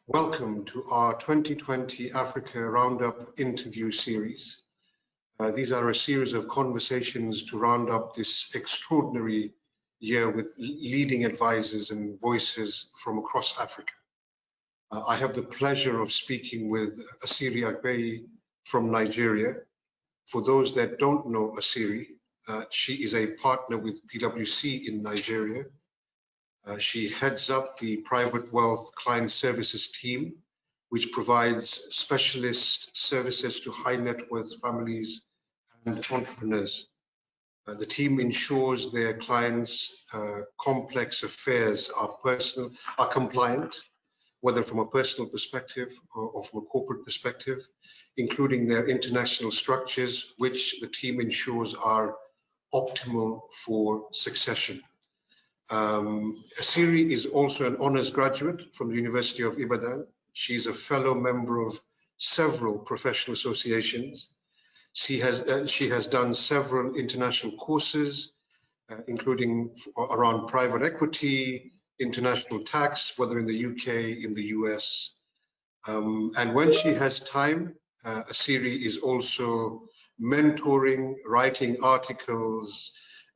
Welcome to our 2020 Africa Roundup interview series. These are a series of conversations to round up this extraordinary year with leading advisors and voices from across Africa. I have the pleasure of speaking with Esiri Agbeyi from Nigeria. For those that don't know Esiri, she is a partner with PwC in Nigeria. She heads up the private wealth client services team, which provides specialist services to high net worth families and entrepreneurs. The team ensures their clients' complex affairs are compliant, whether from a personal perspective or from a corporate perspective, including their international structures, which the team ensures are optimal for succession. Esiri is also an honors graduate from the University of Ibadan. She's a fellow member of several professional associations. She has done several international courses, including around private equity, international tax, whether in the UK, in the US. And when she has time, Esiri is also mentoring, writing articles,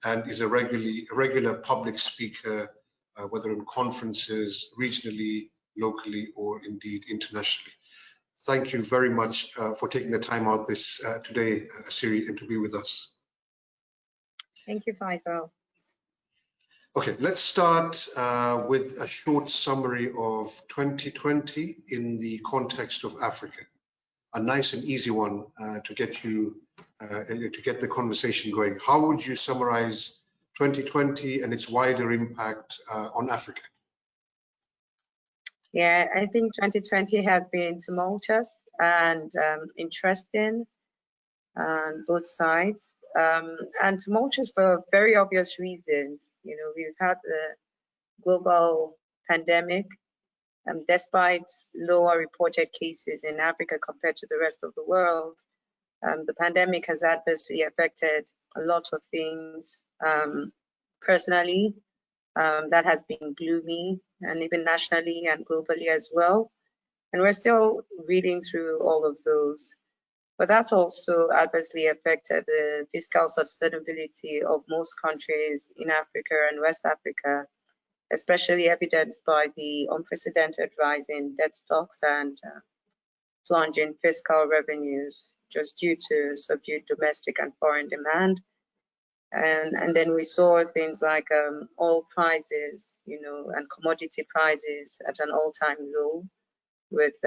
and is a regular public speaker, whether in conferences, regionally, locally, or indeed internationally. Thank you very much for taking the time out today, Esiri, and to be with us. Thank you, Faisal. Okay, let's start with a short summary of 2020 in the context of Africa. A nice and easy one to get the conversation going. How would you summarize 2020 and its wider impact on Africa? Yeah, I think 2020 has been tumultuous and interesting on both sides, and tumultuous for very obvious reasons. You know, we've had the global pandemic. Despite lower reported cases in Africa compared to the rest of the world, the pandemic has adversely affected a lot of things. Personally, that has been gloomy, and even nationally and globally as well. And we're still reading through all of those. But that's also adversely affected the fiscal sustainability of most countries in Africa and West Africa, especially evidenced by the unprecedented rise in debt stocks and plunge in fiscal revenues just due to subdued domestic and foreign demand. And then we saw things like oil prices, you know, and commodity prices at an all-time low, with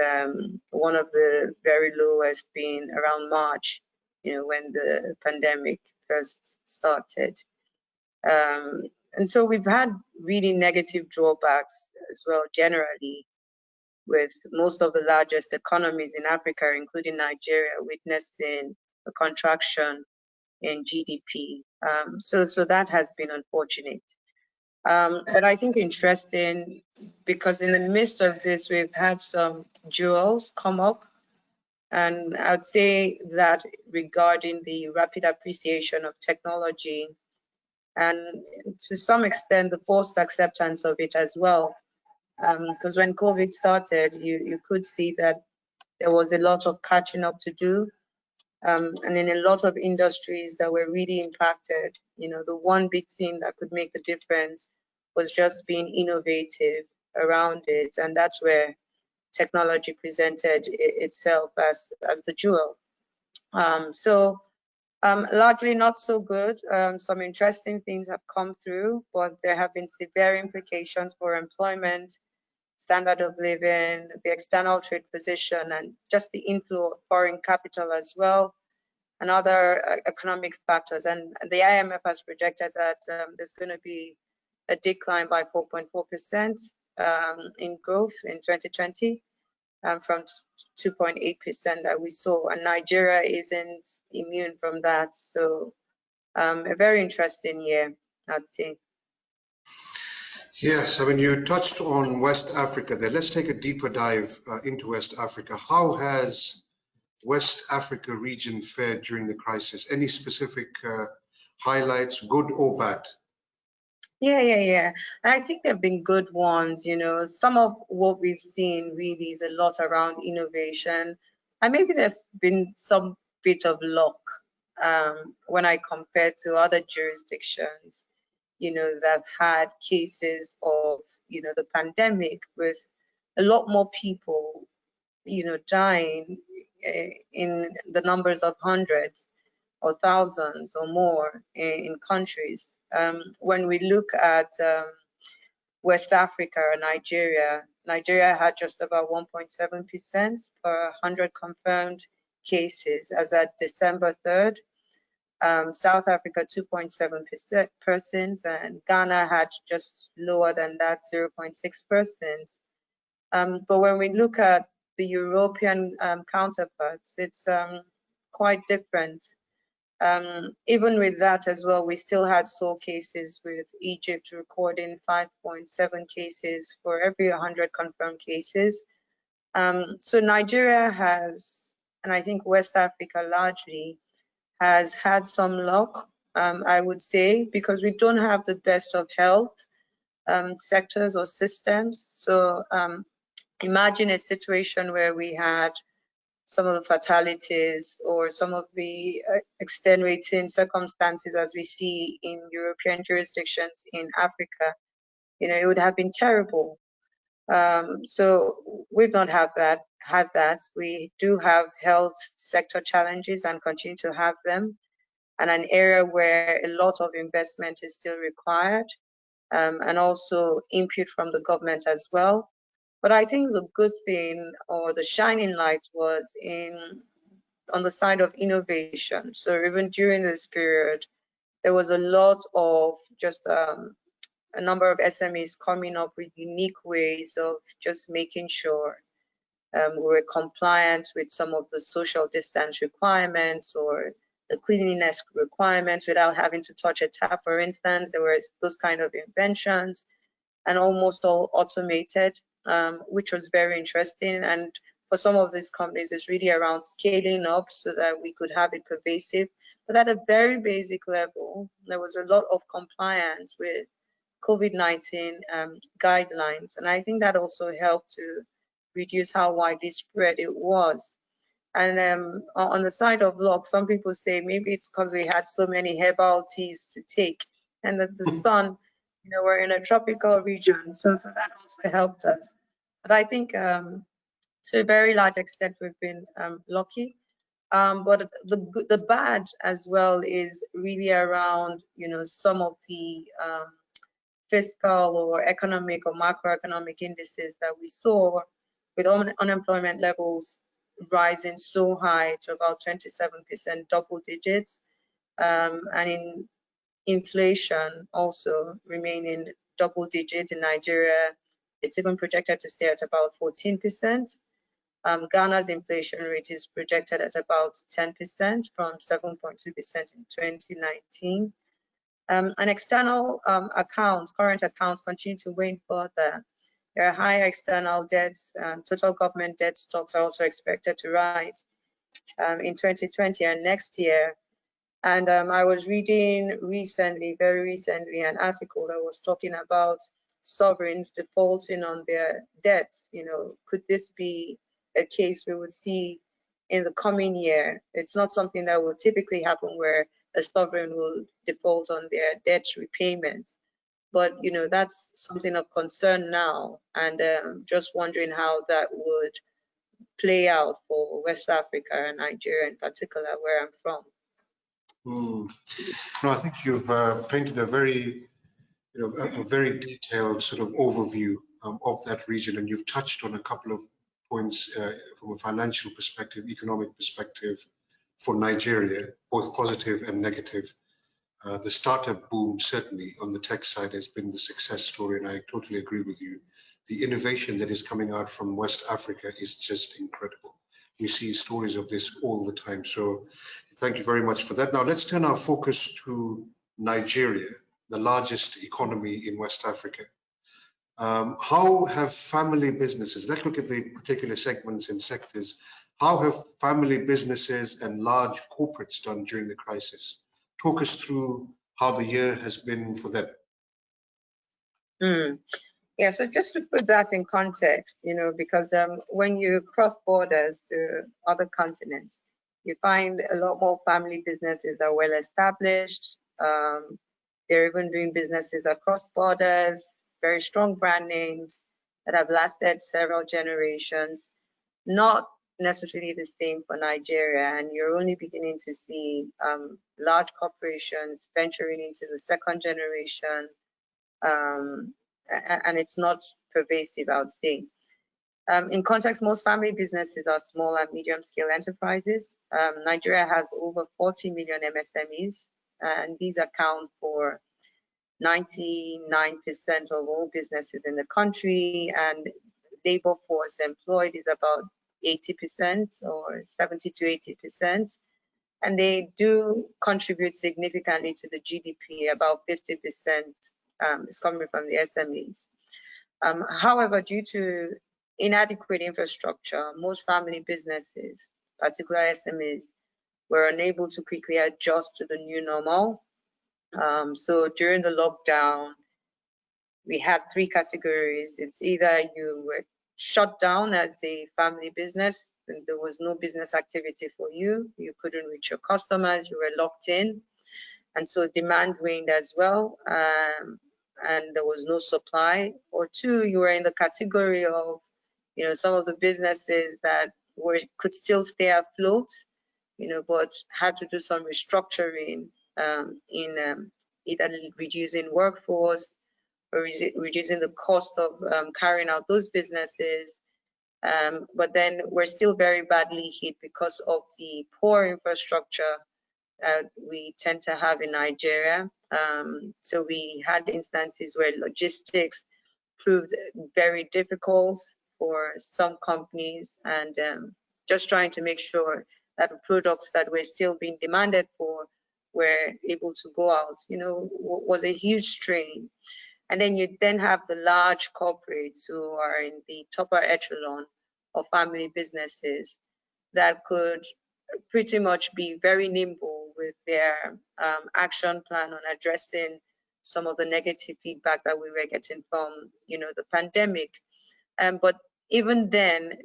one of the very lowest being around March, you know, when the pandemic first started. And so we've had really negative drawbacks as well, generally, with most of the largest economies in Africa, including Nigeria, witnessing a contraction in GDP. So that has been unfortunate. But I think interesting, because in the midst of this, we've had some jewels come up. And I would say that regarding the rapid appreciation of technology, and to some extent the forced acceptance of it as well, because when COVID started, you could see that there was a lot of catching up to do, and in a lot of industries that were really impacted, you know, the one big thing that could make the difference was just being innovative around it, and that's where technology presented itself as the jewel. Largely not so good. Some interesting things have come through, but there have been severe implications for employment, standard of living, the external trade position, and just the inflow of foreign capital as well, and other economic factors. And the IMF has projected that there's going to be a decline by 4.4% in growth in 2020. From 2.8% that we saw, and Nigeria isn't immune from that. So a very interesting year, I'd say. Yes, I mean, you touched on West Africa there. Let's take a deeper dive into West Africa. How has West Africa region fared during the crisis? Any specific highlights, good or bad? Yeah. And I think they've been good ones, Some of what we've seen really is a lot around innovation. And maybe there's been some bit of luck when I compare to other jurisdictions, that have had cases of, the pandemic with a lot more people, dying in the numbers of hundreds or thousands or more in countries. When we look at West Africa or Nigeria had just about 1.7% per 100 confirmed cases as at December 3rd. South Africa 2.7% persons, and Ghana had just lower than that, 0.6%. But when we look at the European counterparts, it's quite different. Even with that as well, we still had sore cases, with Egypt recording 5.7 cases for every 100 confirmed cases. So Nigeria has, and I think West Africa largely, has had some luck, I would say, because we don't have the best of health sectors or systems. So imagine a situation where we had some of the fatalities or some of the extenuating circumstances as we see in European jurisdictions in Africa. It would have been terrible. So we've not had that. We do have health sector challenges and continue to have them, and an area where a lot of investment is still required, and also input from the government as well. But I think the good thing, or the shining light, was on the side of innovation. So even during this period, there was a lot of just a number of SMEs coming up with unique ways of just making sure we were compliant with some of the social distance requirements or the cleanliness requirements without having to touch a tap, for instance. There were those kind of inventions, and almost all automated, which was very interesting. And for some of these companies, it's really around scaling up so that we could have it pervasive. But at a very basic level, there was a lot of compliance with COVID-19 guidelines. And I think that also helped to reduce how widely spread it was. And on the side of luck, some people say maybe it's because we had so many herbal teas to take, and that the sun, we're in a tropical region, so that also helped us. But I think to a very large extent we've been lucky. But the bad as well is really around, some of the fiscal or economic or macroeconomic indices that we saw, with unemployment levels rising so high to about 27%, double digits, and in inflation also remaining double digits. In Nigeria, it's even projected to stay at about 14%. Ghana's inflation rate is projected at about 10% from 7.2% in 2019. And external accounts, current accounts, continue to wane further. There are higher external debts. Total government debt stocks are also expected to rise in 2020 and next year. And I was reading very recently, an article that was talking about sovereigns defaulting on their debts. Could this be a case we would see in the coming year? It's not something that would typically happen, where a sovereign will default on their debt repayment. But, that's something of concern now, and just wondering how that would play out for West Africa and Nigeria in particular, where I'm from. No, I think you've painted a very, a very detailed sort of overview of that region, and you've touched on a couple of points from a financial perspective, economic perspective for Nigeria, both positive and negative. The startup boom, certainly on the tech side, has been the success story, and I totally agree with you. The innovation that is coming out from West Africa is just incredible. You see stories of this all the time. So thank you very much for that. Now let's turn our focus to Nigeria, the largest economy in West Africa. How have family businesses, let's look at the particular segments and sectors, how have family businesses and large corporates done during the crisis? Talk us through how the year has been for them. Yeah, so just to put that in context, because when you cross borders to other continents, you find a lot more family businesses are well established. They're even doing businesses across borders, very strong brand names that have lasted several generations. Not necessarily the same for Nigeria, and you're only beginning to see large corporations venturing into the second generation, and it's not pervasive, I would say. In context, most family businesses are small and medium scale enterprises. Nigeria has over 40 million MSMEs, and these account for 99% of all businesses in the country, and labor force employed is about 80% or 70 to 80%. And they do contribute significantly to the GDP. About 50% is coming from the SMEs. However, due to inadequate infrastructure, most family businesses, particularly SMEs, were unable to quickly adjust to the new normal. So during the lockdown, we had three categories. It's either you were shut down as a family business, and there was no business activity for you. You couldn't reach your customers. You were locked in. And so demand waned as well. And there was no supply. Or two, you were in the category of, some of the businesses that could still stay afloat, but had to do some restructuring in either reducing workforce or reducing the cost of carrying out those businesses. But then we're still very badly hit because of the poor infrastructure we tend to have in Nigeria. So we had instances where logistics proved very difficult for some companies, and just trying to make sure that the products that were still being demanded for were able to go out, was a huge strain. And then you then have the large corporates who are in the upper echelon of family businesses that could pretty much be very nimble with their action plan on addressing some of the negative feedback that we were getting from, the pandemic. But even then,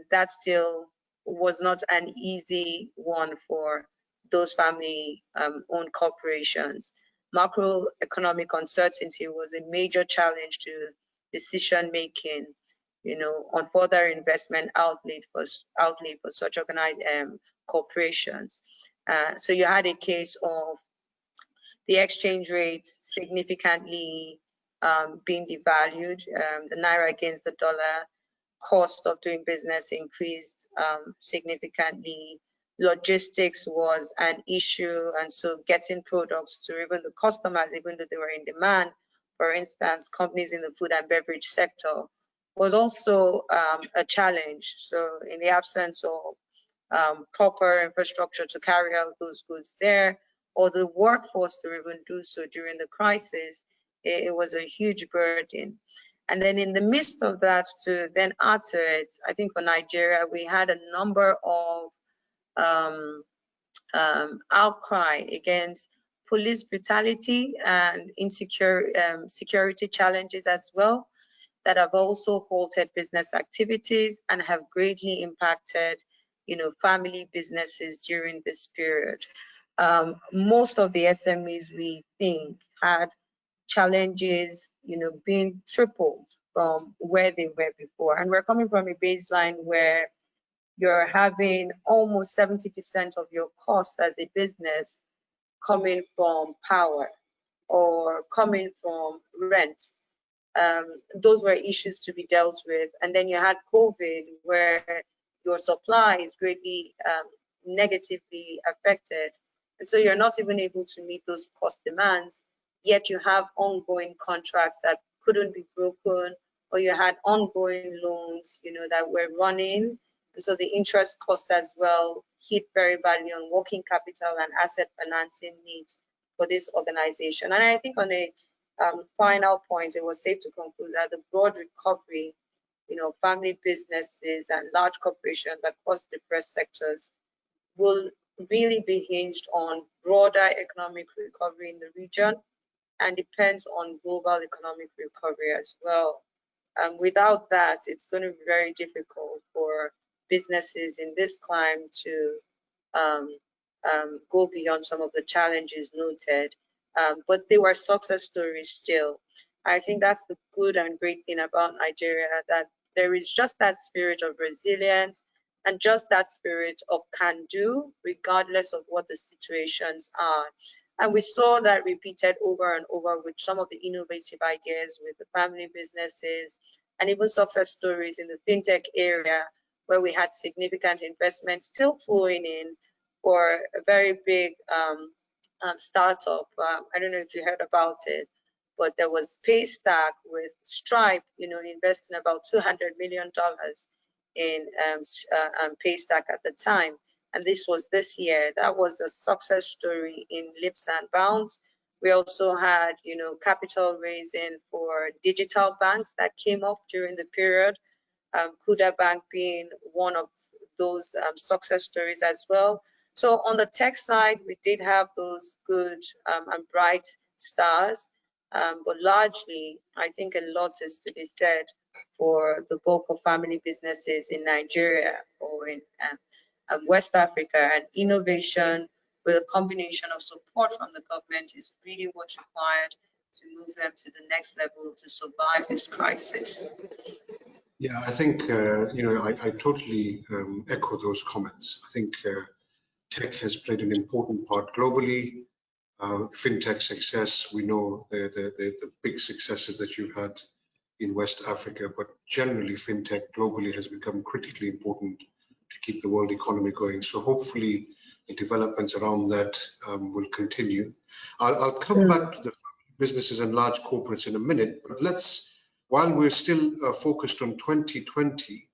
that still was not an easy one for those family-owned corporations. Macroeconomic uncertainty was a major challenge to decision making, on further investment outlay for such organized corporations. So you had a case of the exchange rate significantly being devalued, the naira against the dollar, cost of doing business increased significantly. Logistics was an issue, and so getting products to even the customers, even though they were in demand, for instance, companies in the food and beverage sector, was also a challenge. So in the absence of proper infrastructure to carry out those goods there, or the workforce to even do so during the crisis, it was a huge burden. And then in the midst of that, to then add to it, I think for Nigeria, we had a number of outcry against police brutality and security challenges as well, that have also halted business activities and have greatly impacted, family businesses during this period. Most of the SMEs, we think, had challenges, being tripled from where they were before. And we're coming from a baseline where you're having almost 70% of your cost as a business coming from power or coming from rent. Those were issues to be dealt with. And then you had COVID, where your supply is greatly negatively affected. And so you're not even able to meet those cost demands, yet you have ongoing contracts that couldn't be broken, or you had ongoing loans, that were running. And so the interest cost as well hit very badly on working capital and asset financing needs for this organization. And I think on a final point, it was safe to conclude that the broad recovery, family businesses and large corporations across different sectors will really be hinged on broader economic recovery in the region, and depends on global economic recovery as well. Without that, it's going to be very difficult for businesses in this climate to um, go beyond some of the challenges noted. But they were success stories still. I think that's the good and great thing about Nigeria, that there is just that spirit of resilience and just that spirit of can do, regardless of what the situations are. And we saw that repeated over and over with some of the innovative ideas with the family businesses and even success stories in the fintech area, where we had significant investments still flowing in for a very big startup. I don't know if you heard about it, but there was Paystack with Stripe, investing about $200 million in Paystack at the time. And this was this year. That was a success story in leaps and bounds. We also had, capital raising for digital banks that came up during the period. Kuda Bank being one of those success stories as well. So on the tech side, we did have those good and bright stars, but largely, I think a lot is to be said for the bulk of family businesses in Nigeria or in West Africa, and innovation with a combination of support from the government is really what's required to move them to the next level to survive this crisis. Yeah, I think, I totally echo those comments. I think tech has played an important part globally. Fintech success, we know the big successes that you've had in West Africa, but generally fintech globally has become critically important to keep the world economy going. So hopefully the developments around that will continue. I'll come back to the businesses and large corporates in a minute, but while we're still focused on 2020,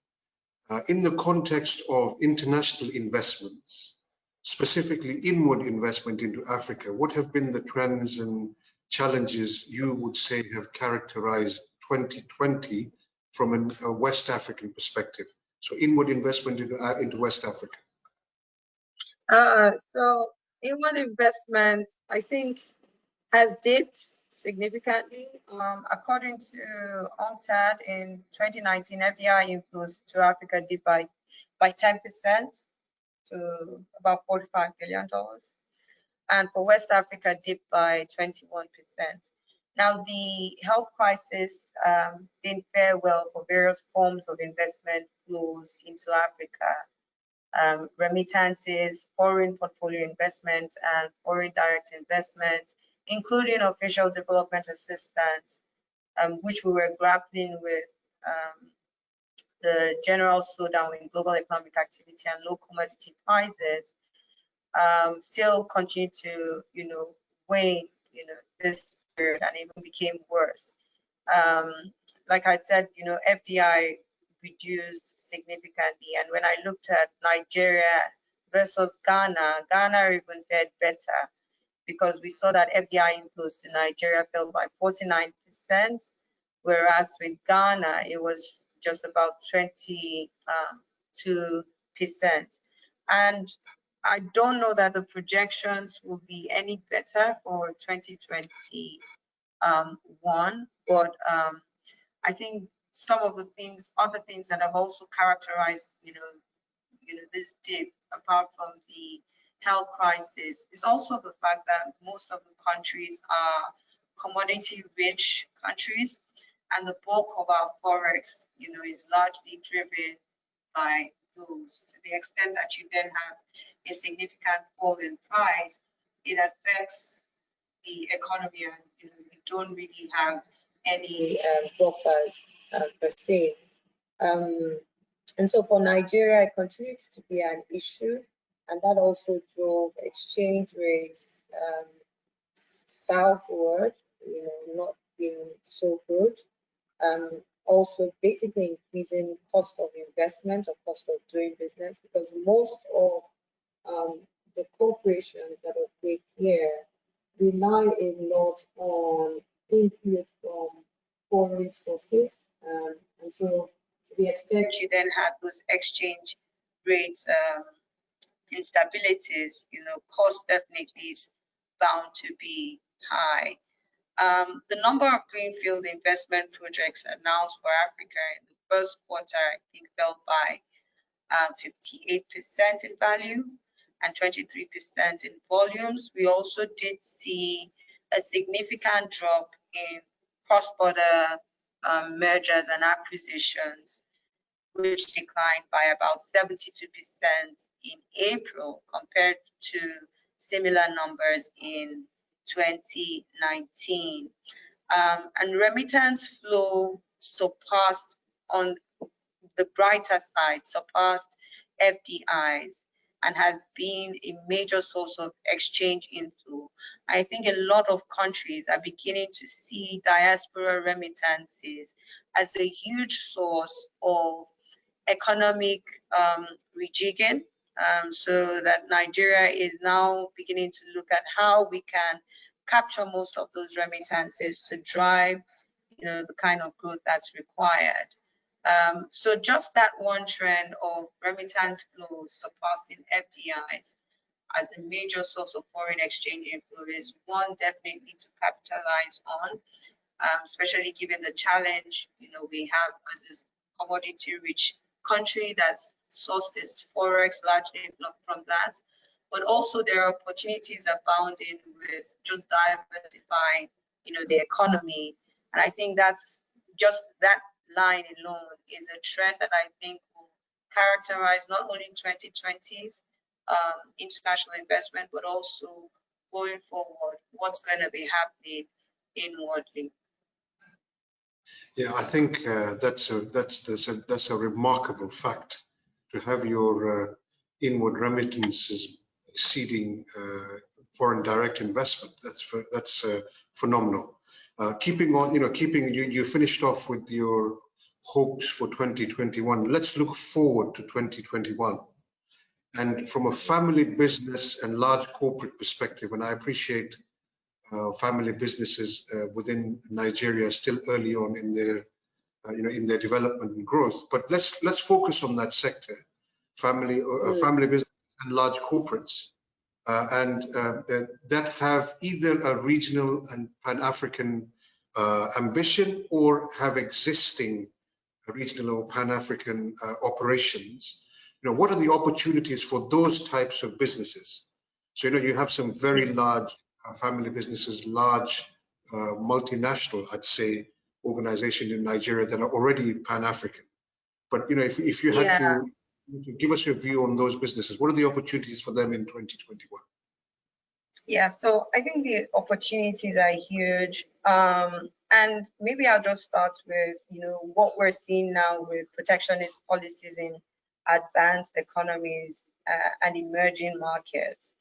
in the context of international investments, specifically inward investment into Africa, what have been the trends and challenges you would say have characterized 2020 from a West African perspective? So inward investment into West Africa. So inward investment, I think, has dipped significantly. According to UNCTAD, in 2019, FDI inflows to Africa dipped by 10% to about $45 billion. And for West Africa, dipped by 21%. Now, the health crisis didn't fare well for various forms of investment flows into Africa. Remittances, foreign portfolio investment, and foreign direct investment, including official development assistance, which we were grappling with the general slowdown in global economic activity and low commodity prices, still continue to, wane, this period, and even became worse. Like I said, FDI reduced significantly. And when I looked at Nigeria versus Ghana, Ghana even fared better, because we saw that FDI inflows to Nigeria fell by 49%, whereas with Ghana, it was just about 22%. And I don't know that the projections will be any better for 2021, but I think some of the other things that have also characterized, this dip, apart from the health crisis, is also the fact that most of the countries are commodity-rich countries, and the bulk of our forex, is largely driven by those. To the extent that you then have a significant fall in price, it affects the economy, and you don't really have any buffers per se. And so for Nigeria, it continues to be an issue, and that also drove exchange rates southward, not being so good. Also basically increasing cost of investment or cost of doing business, because most of the corporations that operate here rely a lot on input from foreign sources, and so to the extent you then have those exchange rates instabilities, cost definitely is bound to be high. The number of greenfield investment projects announced for Africa in the first quarter, I think, fell by 58% in value and 23% in volumes. We also did see a significant drop in cross-border mergers and acquisitions, which declined by about 72% in April compared to similar numbers in 2019. And remittance flow surpassed, on the brighter side, surpassed FDIs and has been a major source of exchange inflow. I think a lot of countries are beginning to see diaspora remittances as a huge source of economic rejigging, so that Nigeria is now beginning to look at how we can capture most of those remittances to drive, the kind of growth that's required. So just that one trend of remittance flows surpassing FDIs as a major source of foreign exchange inflow is one definitely to capitalize on, especially given the challenge, we have as a commodity-rich country that's sourced its forex largely from that. But also there are opportunities abounding with just diversifying, the economy. And I think that's just that line alone is a trend that I think will characterize not only 2020's international investment, but also going forward, what's going to be happening inwardly. Yeah, I think that's a remarkable fact to have your inward remittances exceeding foreign direct investment. That's phenomenal. Keeping on, you finished off with your hopes for 2021. Let's look forward to 2021. And from a family business and large corporate perspective, and I appreciate family businesses within Nigeria are still early on in their, in their development and growth. But let's focus on that sector, family business and large corporates, that have either a regional and Pan-African ambition or have existing regional or Pan-African operations. What are the opportunities for those types of businesses? So, you have some very large family businesses, large multinational, I'd say, organizations in Nigeria that are already Pan-African. But, if you had to give us your view on those businesses, what are the opportunities for them in 2021? Yeah, so I think the opportunities are huge. And maybe I'll just start with, what we're seeing now with protectionist policies in advanced economies and emerging markets.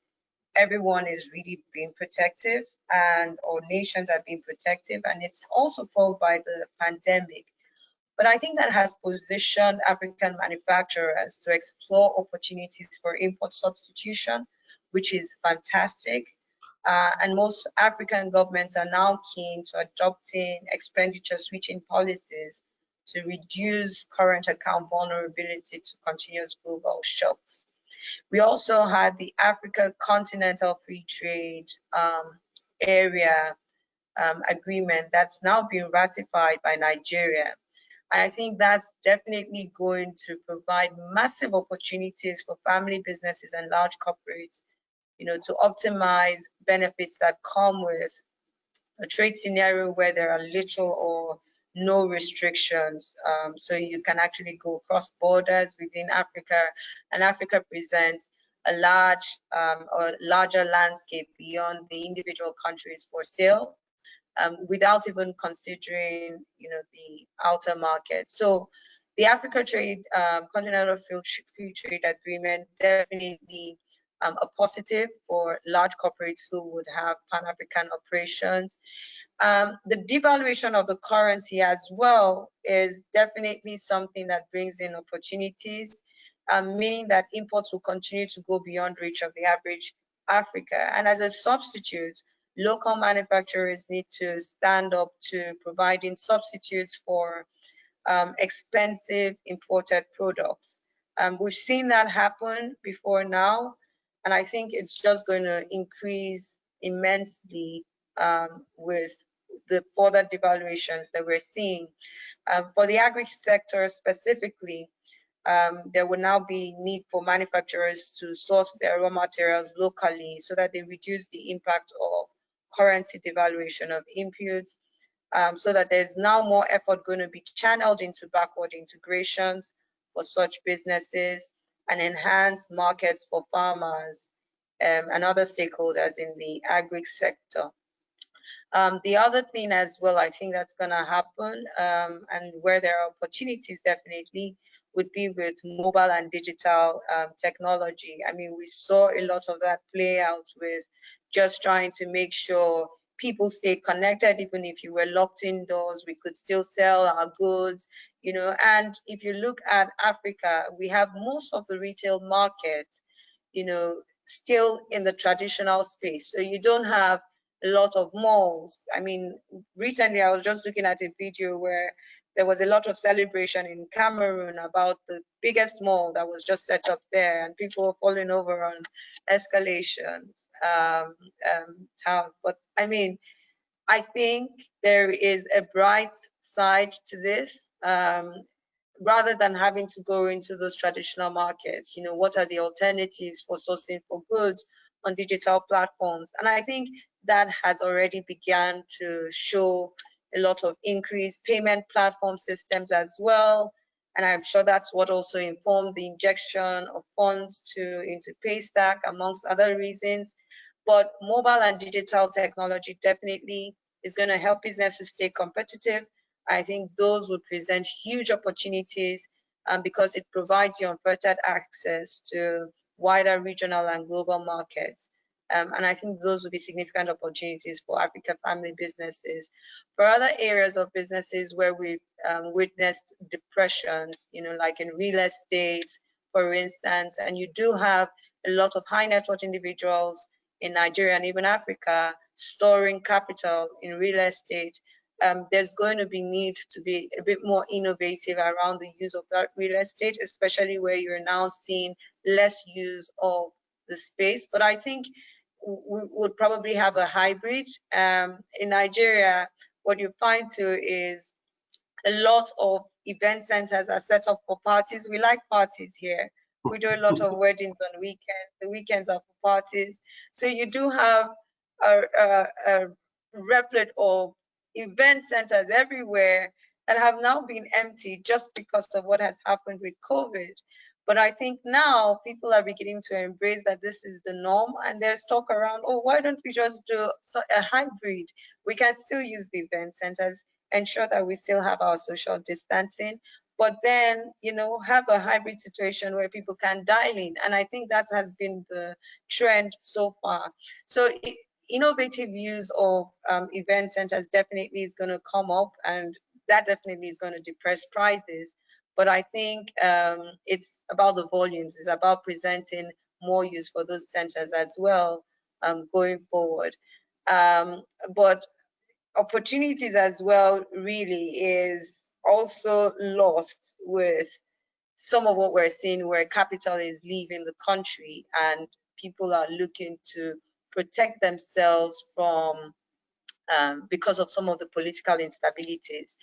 Everyone is really being protective, and our nations are being protective, and it's also followed by the pandemic. But I think that has positioned African manufacturers to explore opportunities for import substitution, which is fantastic. And most African governments are now keen to adopting expenditure switching policies to reduce current account vulnerability to continuous global shocks. We also had the Africa Continental Free Trade Area agreement that's now been ratified by Nigeria. And I think that's definitely going to provide massive opportunities for family businesses and large corporates, to optimize benefits that come with a trade scenario where there are little or no restrictions. So you can actually go across borders within Africa, and Africa presents a larger landscape beyond the individual countries for sale, without even considering, the outer market. So the Africa Continental Free Trade Agreement definitely a positive for large corporates who would have Pan-African operations. The devaluation of the currency as well is definitely something that brings in opportunities, meaning that imports will continue to go beyond reach of the average Africa. And as a substitute, local manufacturers need to stand up to providing substitutes for expensive imported products. We've seen that happen before now, and I think it's just going to increase immensely with the further devaluations that we're seeing. For the agri sector specifically, there will now be need for manufacturers to source their raw materials locally so that they reduce the impact of currency devaluation of inputs, so that there's now more effort going to be channeled into backward integrations for such businesses and enhanced markets for farmers and other stakeholders in the agri sector. The other thing as well, I think that's going to happen, and where there are opportunities definitely, would be with mobile and digital technology. I mean, we saw a lot of that play out with just trying to make sure people stay connected. Even if you were locked indoors, we could still sell our goods, you know. And if you look at Africa, we have most of the retail market, you know, still in the traditional space. So you don't have a lot of malls. I mean, recently I was just looking at a video where there was a lot of celebration in Cameroon about the biggest mall that was just set up there, and people were falling over on escalations, towers. But I mean, I think there is a bright side to this. Rather than having to go into those traditional markets, you know, what are the alternatives for sourcing for goods on digital platforms? And I think that has already begun to show a lot of increased payment platform systems as well. And I'm sure that's what also informed the injection of funds into Paystack, amongst other reasons. But mobile and digital technology definitely is going to help businesses stay competitive. I think those would present huge opportunities because it provides you unfettered access to wider regional and global markets. And I think those would be significant opportunities for Africa family businesses. For other areas of businesses where we've witnessed depressions, you know, like in real estate, for instance, and you do have a lot of high net worth individuals in Nigeria and even Africa storing capital in real estate, there's going to be need to be a bit more innovative around the use of that real estate, especially where you're now seeing less use of the space. But I think we would probably have a hybrid. In Nigeria, what you find too is a lot of event centers are set up for parties. We like parties here. We do a lot of weddings on weekends. The weekends are for parties. So you do have a replet of event centers everywhere that have now been empty just because of what has happened with COVID. But I think now people are beginning to embrace that this is the norm, and there's talk around, oh, why don't we just do a hybrid? We can still use the event centers, ensure that we still have our social distancing, but then, you know, have a hybrid situation where people can dial in. And I think that has been the trend so far. So innovative use of event centers definitely is going to come up, and that definitely is going to depress prices. But I think it's about the volumes. It's about presenting more use for those centers as well going forward. But opportunities as well really is also lost with some of what we're seeing where capital is leaving the country and people are looking to protect themselves from because of some of the political instabilities.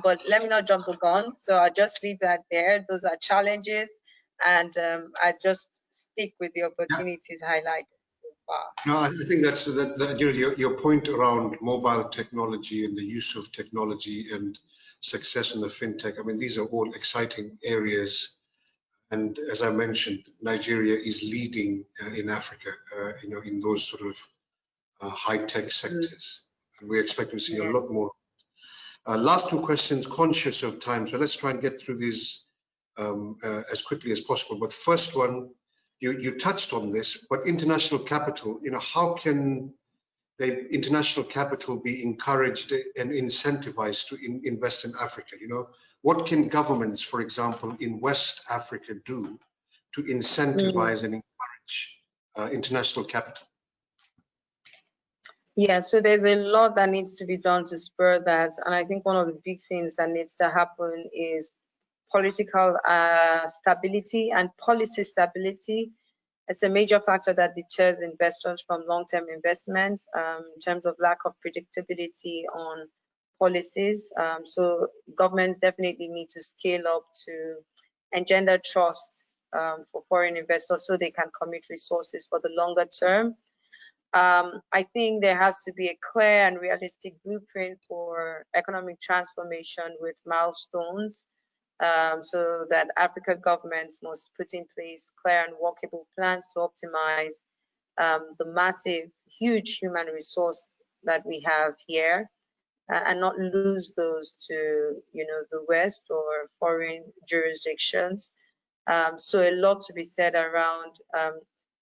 But let me not jump the gun, so I'll just leave that there. Those are challenges, and I just stick with the opportunities highlighted so far. No, I think that's you know, your point around mobile technology and the use of technology and success in the fintech. I mean, these are all exciting areas. And as I mentioned, Nigeria is leading in Africa, you know, in those sort of high-tech sectors. And we're expecting to see a lot more. Last two questions, conscious of time. So let's try and get through these as quickly as possible. But first one, you touched on this, but international capital, you know, how can the international capital be encouraged and incentivized to invest in Africa? You know, what can governments, for example, in West Africa do to incentivize and encourage international capital? Yeah, so there's a lot that needs to be done to spur that. And I think one of the big things that needs to happen is political stability and policy stability. It's a major factor that deters investors from long-term investments in terms of lack of predictability on policies. So governments definitely need to scale up to engender trust for foreign investors so they can commit resources for the longer term. I think there has to be a clear and realistic blueprint for economic transformation with milestones, so that African governments must put in place clear and workable plans to optimize the massive, huge human resource that we have here, and not lose those to, the West or foreign jurisdictions. So a lot to be said around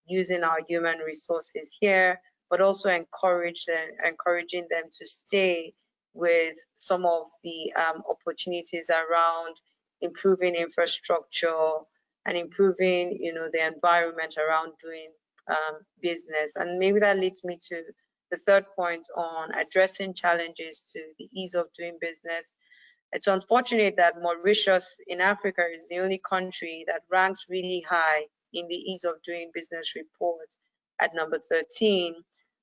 using our human resources here, but also encouraging them to stay with some of the opportunities around improving infrastructure and improving, the environment around doing business. And maybe that leads me to the third point on addressing challenges to the ease of doing business. It's unfortunate that Mauritius in Africa is the only country that ranks really high in the ease of doing business report at number 13,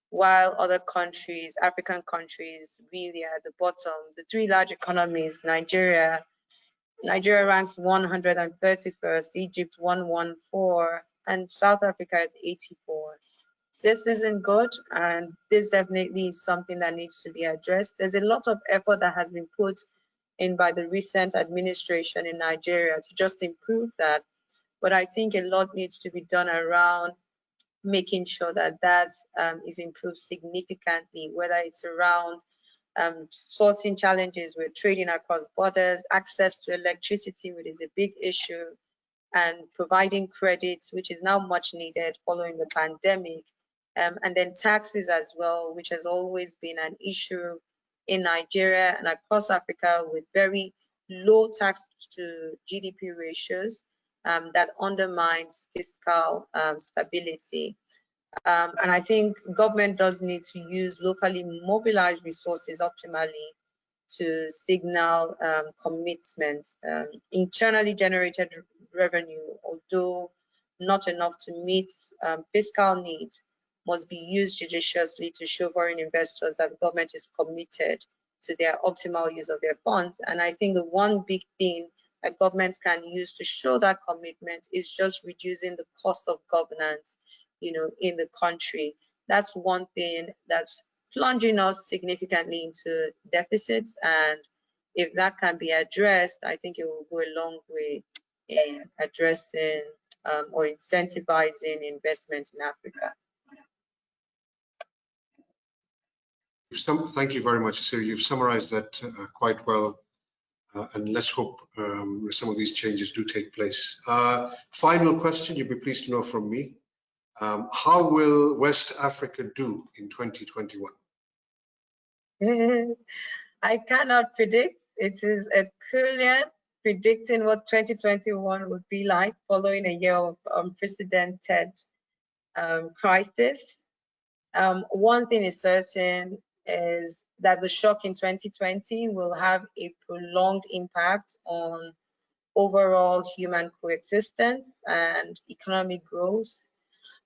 while other countries, African countries, really are at the bottom. The three large economies, Nigeria ranks 131st, Egypt 114, and South Africa at 84. This isn't good, and this definitely is something that needs to be addressed. There's a lot of effort that has been put in by the recent administration in Nigeria to just improve that. But I think a lot needs to be done around making sure that that is improved significantly, whether it's around sorting challenges with trading across borders, access to electricity, which is a big issue, and providing credits, which is now much needed following the pandemic, and then taxes as well, which has always been an issue in Nigeria and across Africa, with very low tax to GDP ratios that undermines fiscal stability. And I think government does need to use locally mobilized resources optimally to signal commitment. Internally generated revenue, although not enough to meet fiscal needs, must be used judiciously to show foreign investors that the government is committed to their optimal use of their funds. And I think the one big thing that governments can use to show that commitment is just reducing the cost of governance, in the country. That's one thing that's plunging us significantly into deficits. And if that can be addressed, I think it will go a long way in addressing or incentivizing investment in Africa. Thank you very much, Esiri. You've summarized that quite well, and let's hope some of these changes do take place. Final question, you'd be pleased to know from me. How will West Africa do in 2021? I cannot predict. It is Herculean predicting what 2021 would be like following a year of unprecedented crisis. One thing is certain is that the shock in 2020 will have a prolonged impact on overall human coexistence and economic growth.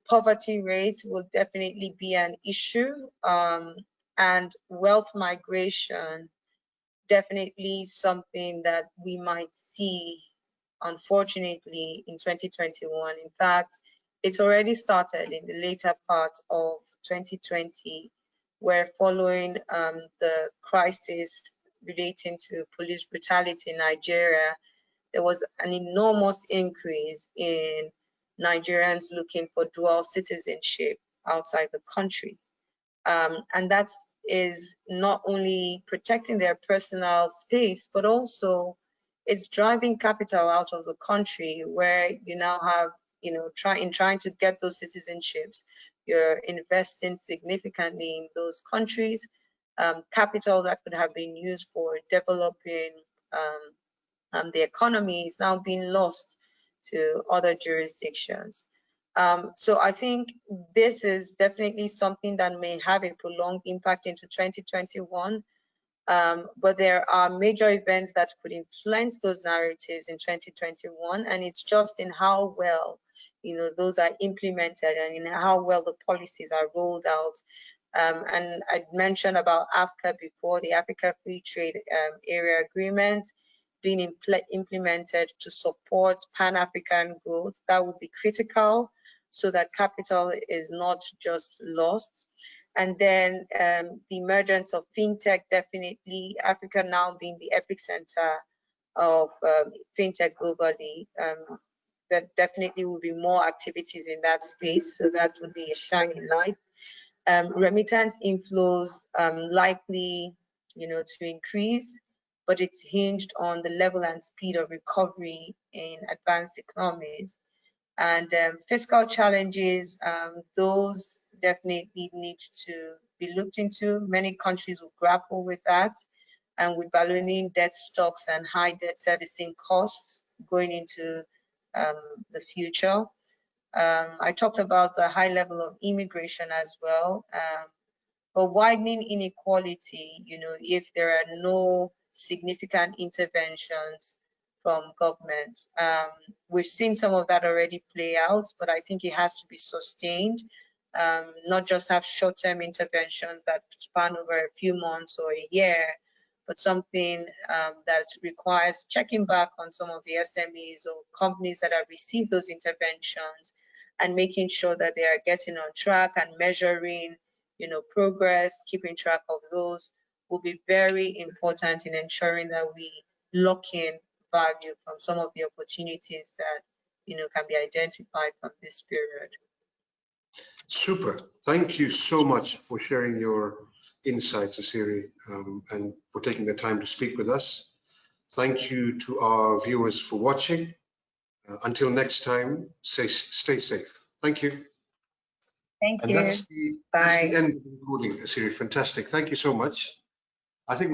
Poverty rates will definitely be an issue, and wealth migration definitely something that we might see, unfortunately, in 2021. In fact, it's already started in the later part of 2020, where following the crisis relating to police brutality in Nigeria, there was an enormous increase in Nigerians looking for dual citizenship outside the country. And that is not only protecting their personal space, but also it's driving capital out of the country, where you now have, trying to get those citizenships, you're investing significantly in those countries, capital that could have been used for developing the economy is now being lost to other jurisdictions. So I think this is definitely something that may have a prolonged impact into 2021. But there are major events that could influence those narratives in 2021, and it's just in how well, those are implemented and in how well the policies are rolled out. And I mentioned about AFCA before, the Africa Free Trade Area Agreement being implemented to support Pan-African growth. That would be critical so that capital is not just lost. And then the emergence of fintech, definitely Africa now being the epicenter of fintech globally. There definitely will be more activities in that space, so that would be a shining light. Remittance inflows likely, to increase, but it's hinged on the level and speed of recovery in advanced economies. And fiscal challenges, those definitely need to be looked into. Many countries will grapple with that, and with ballooning debt stocks and high debt servicing costs going into the future. I talked about the high level of immigration as well, but widening inequality, if there are no significant interventions from government. We've seen some of that already play out, but I think it has to be sustained, not just have short-term interventions that span over a few months or a year, but something that requires checking back on some of the SMEs or companies that have received those interventions and making sure that they are getting on track and measuring, progress, keeping track of those will be very important in ensuring that we lock in value from some of the opportunities that, can be identified from this period. Super. Thank you so much for sharing your insights, Esiri, and for taking the time to speak with us. Thank you to our viewers for watching. Until next time, stay safe. Thank you. Thank you. And that's the end of the recording, Esiri. Fantastic. Thank you so much. I think